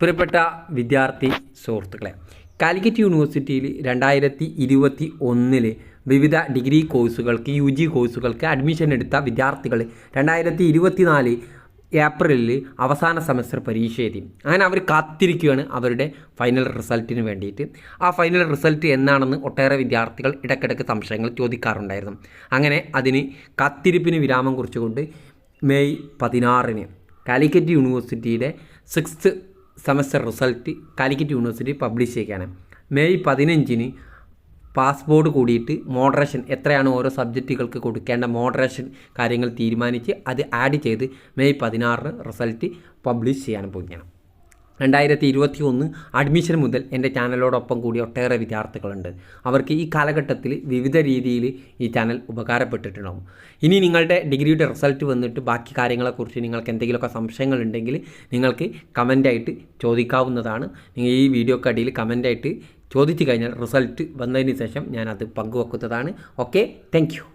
പ്രിയപ്പെട്ട വിദ്യാർത്ഥി സുഹൃത്തുക്കളെ, കാലിക്കറ്റ് യൂണിവേഴ്സിറ്റിയിൽ 2021 വിവിധ ഡിഗ്രി കോഴ്സുകൾക്ക് UG കോഴ്സുകൾക്ക് അഡ്മിഷൻ എടുത്ത വിദ്യാർത്ഥികൾ 2024 ഏപ്രിലിൽ അവസാന സെമസ്റ്റർ പരീക്ഷ എഴുതി. അങ്ങനെ അവർ കാത്തിരിക്കുകയാണ് അവരുടെ ഫൈനൽ റിസൾട്ടിന് വേണ്ടിയിട്ട്. ആ ഫൈനൽ റിസൾട്ട് എന്നാണെന്ന് ഒട്ടേറെ വിദ്യാർത്ഥികൾ ഇടയ്ക്കിടയ്ക്ക് സംശയങ്ങൾ ചോദിക്കാറുണ്ടായിരുന്നു. അങ്ങനെ അതിന് കാത്തിരിപ്പിന് വിരാമം കുറിച്ചുകൊണ്ട് മെയ് 16 കാലിക്കറ്റ് യൂണിവേഴ്സിറ്റിയുടെ 6th semester result Calicut university publish ചെയ്യുകയാണ്. മെയ് 15 പാസ്പോർട്ട് കൂടിയിട്ട് മോഡറേഷൻ എത്രയാണ് ഓരോ സബ്ജക്റ്റുകൾക്ക് കൊടുക്കേണ്ട മോഡറേഷൻ കാര്യങ്ങൾ തീരുമാനിച്ച് അത് ആഡ് ചെയ്ത് മെയ് 16 റിസൾട്ട് പബ്ലിഷ് ചെയ്യാൻ പോവുകയാണ്. 2021 അഡ്മിഷൻ മുതൽ എൻ്റെ ചാനലോടൊപ്പം കൂടി ഒട്ടേറെ വിദ്യാർത്ഥികളുണ്ട്. അവർക്ക് ഈ കാലഘട്ടത്തിൽ വിവിധ രീതിയിൽ ഈ ചാനൽ ഉപകാരപ്പെട്ടിട്ടുണ്ടാകും. ഇനി നിങ്ങളുടെ ഡിഗ്രിയുടെ റിസൾട്ട് വന്നിട്ട് ബാക്കി കാര്യങ്ങളെക്കുറിച്ച് നിങ്ങൾക്ക് എന്തെങ്കിലുമൊക്കെ സംശയങ്ങളുണ്ടെങ്കിൽ നിങ്ങൾക്ക് കമൻ്റായിട്ട് ചോദിക്കാവുന്നതാണ്. നിങ്ങൾ ഈ വീഡിയോക്കടിയിൽ കമൻ്റായിട്ട് ചോദിച്ചു കഴിഞ്ഞാൽ റിസൾട്ട് വന്നതിന് ശേഷം ഞാനത് പങ്കുവെക്കുന്നതാണ്. Okay, thank you.